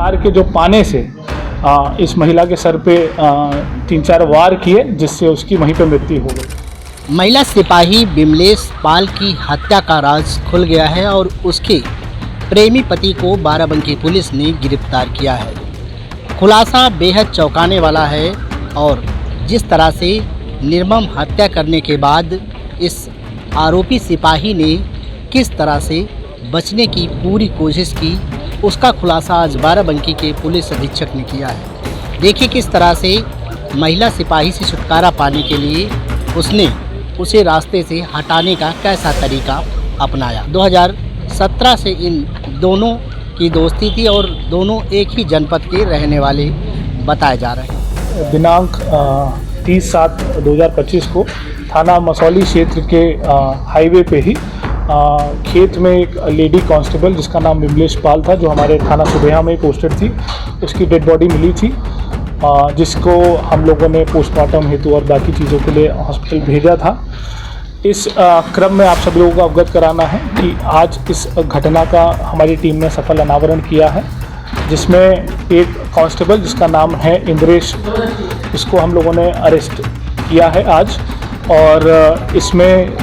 Car के जो पाने से इस महिला के सर पे 3-4 वार किए, जिससे उसकी वहीं पे मृत्यु हो गई। महिला सिपाही विमलेश पाल की हत्या का राज खुल गया है और उसके प्रेमी पति को बाराबंकी पुलिस ने गिरफ्तार किया है। खुलासा बेहद चौंकाने वाला है और जिस तरह से निर्मम हत्या करने के बाद इस आरोपी सिपाही ने किस तरह से बचने की पूरी कोशिश की, उसका खुलासा आज बाराबंकी के पुलिस अधीक्षक ने किया है। देखिए किस तरह से महिला सिपाही से छुटकारा पाने के लिए उसने उसे रास्ते से हटाने का कैसा तरीका अपनाया। 2017 से इन दोनों की दोस्ती थी और दोनों एक ही जनपद के रहने वाले बताए जा रहे हैं। दिनांक 30/7/2025 को थाना मसौली क्षेत्र के हाईवे पे ही खेत में एक लेडी कांस्टेबल जिसका नाम विमलेश पाल था, जो हमारे थाना सुबेहा में पोस्टेड थी, उसकी डेड बॉडी मिली थी, जिसको हम लोगों ने पोस्टमार्टम हेतु और बाकी चीज़ों के लिए हॉस्पिटल भेजा था। इस क्रम में आप सभी लोगों को अवगत कराना है कि आज इस घटना का हमारी टीम ने सफल अनावरण किया है, जिसमें एक कांस्टेबल जिसका नाम है इंद्रेश, इसको हम लोगों ने अरेस्ट किया है आज। और इसमें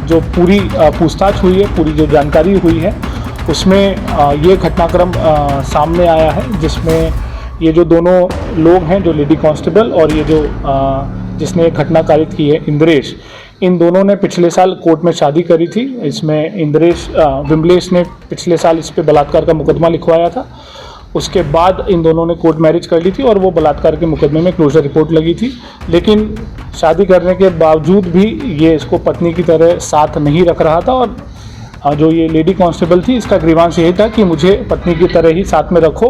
जो पूरी पूछताछ हुई है, पूरी जो जानकारी हुई है, उसमें ये घटनाक्रम सामने आया है, जिसमें ये जो दोनों लोग हैं, जो लेडी कांस्टेबल और ये जो जिसने घटना कारित की है इंद्रेश, इन दोनों ने पिछले साल कोर्ट में शादी करी थी। इसमें विमलेश ने पिछले साल इस पे बलात्कार का मुकदमा लिखवाया था। उसके बाद इन दोनों ने कोर्ट मैरिज कर ली थी और वो बलात्कार के मुकदमे में क्लोजर रिपोर्ट लगी थी। लेकिन शादी करने के बावजूद भी ये इसको पत्नी की तरह साथ नहीं रख रहा था और जो ये लेडी कांस्टेबल थी, इसका ग्रीवांस यही था कि मुझे पत्नी की तरह ही साथ में रखो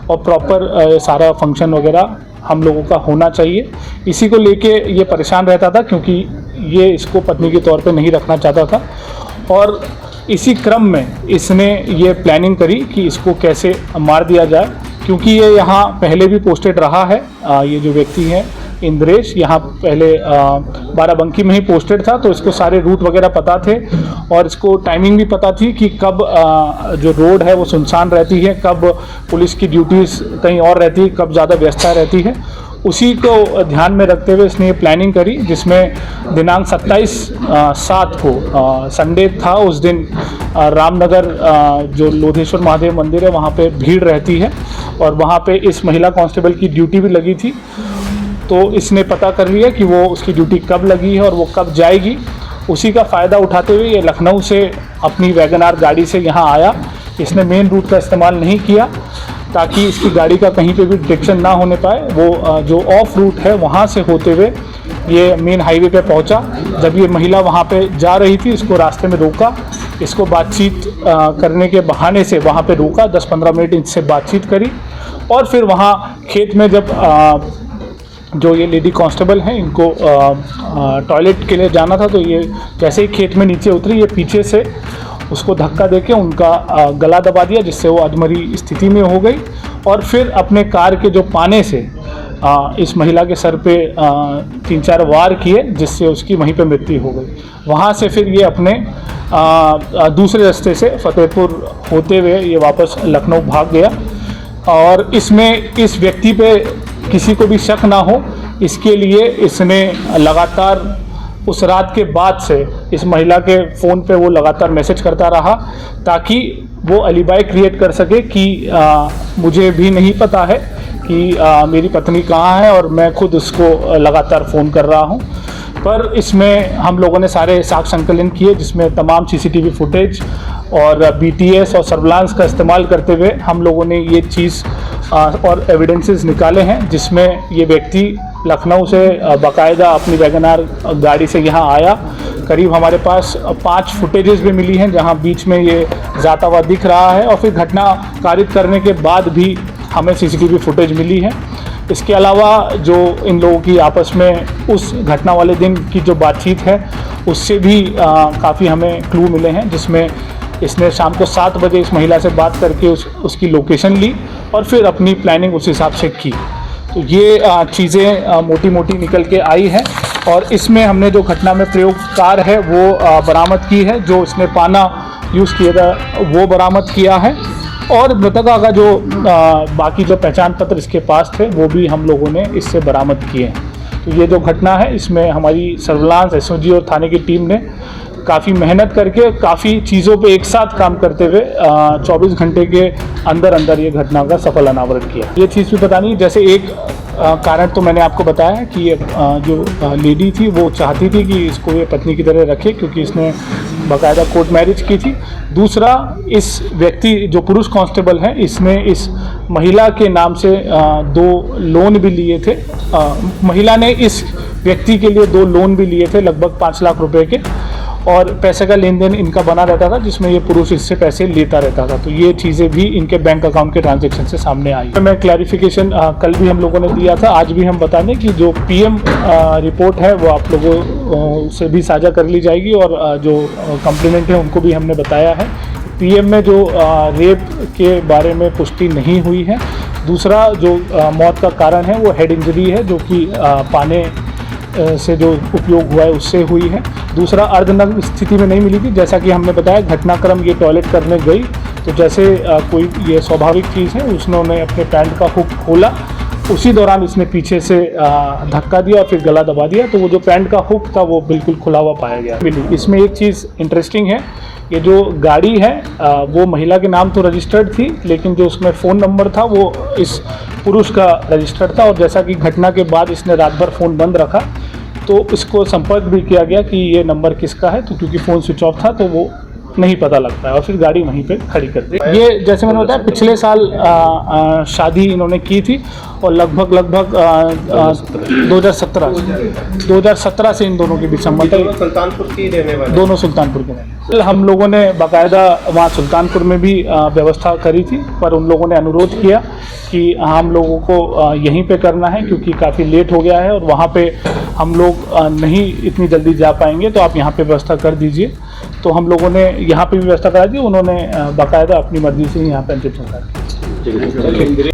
और प्रॉपर सारा फंक्शन वगैरह हम लोगों का होना चाहिए। इसी को लेके ये परेशान रहता था, क्योंकि ये इसको पत्नी के तौर पे नहीं रखना चाहता था। और इसी क्रम में इसने ये प्लानिंग करी कि इसको कैसे मार दिया जाए, क्योंकि ये यहाँ पहले भी पोस्टेड रहा है। ये जो व्यक्ति है इंद्रेश, यहाँ पहले बाराबंकी में ही पोस्टेड था, तो इसको सारे रूट वगैरह पता थे और इसको टाइमिंग भी पता थी कि कब जो रोड है वो सुनसान रहती है, कब पुलिस की ड्यूटीज़ कहीं और रहती है, कब ज़्यादा व्यस्तता रहती है। उसी को ध्यान में रखते हुए इसने ये प्लानिंग करी, जिसमें दिनांक 27/7 को संडे था। उस दिन रामनगर जो लोधेश्वर महादेव मंदिर है, वहाँ पे भीड़ रहती है और वहाँ पे इस महिला कांस्टेबल की ड्यूटी भी लगी थी। तो इसने पता कर लिया कि वो उसकी ड्यूटी कब लगी है और वो कब जाएगी। उसी का फ़ायदा उठाते हुए ये लखनऊ से अपनी वैगनार गाड़ी से यहाँ आया। इसने मेन रूट का इस्तेमाल नहीं किया ताकि इसकी गाड़ी का कहीं पे भी डिटेक्शन ना होने पाए। वो जो ऑफ रूट है वहाँ से होते हुए ये मेन हाईवे पे पहुँचा। जब ये महिला वहाँ पे जा रही थी, इसको रास्ते में रोका, इसको बातचीत करने के बहाने से वहाँ पे रोका, 10-15 मिनट इनसे बातचीत करी और फिर वहाँ खेत में जब जो ये लेडी कांस्टेबल हैं, इनको टॉयलेट के लिए जाना था, तो ये जैसे ही खेत में नीचे उतरी, ये पीछे से उसको धक्का देके उनका गला दबा दिया, जिससे वो अधमरी स्थिति में हो गई। और फिर अपने कार के जो पाने से इस महिला के सर पे 3-4 वार किए, जिससे उसकी वहीं पे मृत्यु हो गई। वहाँ से फिर ये अपने दूसरे रास्ते से फतेहपुर होते हुए ये वापस लखनऊ भाग गया। और इसमें इस व्यक्ति पे किसी को भी शक ना हो, इसके लिए इसने लगातार उस रात के बाद से इस महिला के फ़ोन पे वो लगातार मैसेज करता रहा, ताकि वो अलीबाई क्रिएट कर सके कि मुझे भी नहीं पता है कि मेरी पत्नी कहाँ है और मैं खुद उसको लगातार फ़ोन कर रहा हूँ। पर इसमें हम लोगों ने सारे साक्ष्य संकलन किए, जिसमें तमाम सीसीटीवी फुटेज और बीटीएस और सर्विलांस का इस्तेमाल करते हुए हम लोगों ने ये चीज़ और एविडेंसेस निकाले हैं, जिसमें ये व्यक्ति लखनऊ से बाकायदा अपनी वैगनार गाड़ी से यहाँ आया। करीब हमारे पास 5 फुटेजेस भी मिली हैं, जहाँ बीच में ये जाता हुआ दिख रहा है और फिर घटना कारित करने के बाद भी हमें सीसीटीवी फुटेज मिली है। इसके अलावा जो इन लोगों की आपस में उस घटना वाले दिन की जो बातचीत है, उससे भी काफ़ी हमें क्लू मिले हैं, जिसमें इसने शाम को 7 बजे इस महिला से बात करके उसकी लोकेशन ली और फिर अपनी प्लानिंग उस हिसाब से की। तो ये चीज़ें मोटी मोटी निकल के आई है और इसमें हमने जो घटना में प्रयोगकार है वो बरामद की है। जो इसने पाना यूज़ किया था वो बरामद किया है और मृतका का जो बाकी जो पहचान पत्र इसके पास थे वो भी हम लोगों ने इससे बरामद किए हैं। तो ये जो घटना है इसमें हमारी सर्विलांस एसओजी और थाने की टीम ने काफ़ी मेहनत करके काफ़ी चीज़ों पे एक साथ काम करते हुए 24 घंटे के अंदर अंदर ये घटना का सफल अनावरण किया। ये चीज़ भी बतानी है, जैसे एक कारण तो मैंने आपको बताया कि ये जो लेडी थी वो चाहती थी कि इसको ये पत्नी की तरह रखे क्योंकि इसने बाकायदा कोर्ट मैरिज की थी। दूसरा, इस व्यक्ति जो पुरुष कांस्टेबल है इसने इस महिला के नाम से 2 लोन भी लिए थे। महिला ने इस व्यक्ति के लिए 2 लोन भी लिए थे लगभग 5 लाख रुपए के, और पैसे का लेन देन इनका बना रहता था जिसमें ये पुरुष इससे पैसे लेता रहता था। तो ये चीज़ें भी इनके बैंक अकाउंट के ट्रांजैक्शन से सामने आई। तो मैं क्लैरिफिकेशन कल भी हम लोगों ने दिया था, आज भी हम बता दें कि जो पीएम रिपोर्ट है वो आप लोगों से भी साझा कर ली जाएगी, और जो कंप्लेनेंट है उनको भी हमने बताया है। पीएम में जो रेप के बारे में पुष्टि नहीं हुई है। दूसरा, जो मौत का कारण है वो हेड इंजरी है जो कि पाने से जो उपयोग हुआ है उससे हुई है। दूसरा, अर्धनग्न स्थिति में नहीं मिली थी, जैसा कि हमने बताया घटनाक्रम ये टॉयलेट करने गई तो जैसे कोई ये स्वाभाविक चीज़ है, उसने अपने पैंट का हुक खोला, उसी दौरान इसने पीछे से धक्का दिया और फिर गला दबा दिया, तो वो जो पैंट का हुक था वो बिल्कुल खुला हुआ पाया गया। इसमें एक चीज़ इंटरेस्टिंग है, ये जो गाड़ी है वो महिला के नाम तो रजिस्टर्ड थी, लेकिन जो उसमें फ़ोन नंबर था वो इस पुरुष का रजिस्टर्ड था, और जैसा कि घटना के बाद इसने रात भर फ़ोन बंद रखा तो इसको संपर्क भी किया गया कि ये नंबर किसका है, तो क्योंकि फ़ोन स्विच ऑफ था तो वो नहीं पता लगता है, और फिर गाड़ी वहीं पे खड़ी कर दी। ये जैसे मैंने बताया पिछले साल शादी इन्होंने की थी और लगभग 2017 से इन दोनों के बीच संबंध है। सुल्तानपुर की रहने वाले, दोनों सुल्तानपुर के रहने। हम लोगों ने बाकायदा वहाँ सुल्तानपुर में भी व्यवस्था करी थी, पर उन लोगों ने अनुरोध किया कि हम लोगों को यहीं पे करना है क्योंकि काफ़ी लेट हो गया है और वहाँ पे हम लोग नहीं इतनी जल्दी जा पाएंगे, तो आप यहाँ पे व्यवस्था कर दीजिए। तो हम लोगों ने यहाँ पे भी व्यवस्था करा दी, उन्होंने बाकायदा अपनी मर्जी से यहाँ पे अंतिम संस्कार किया।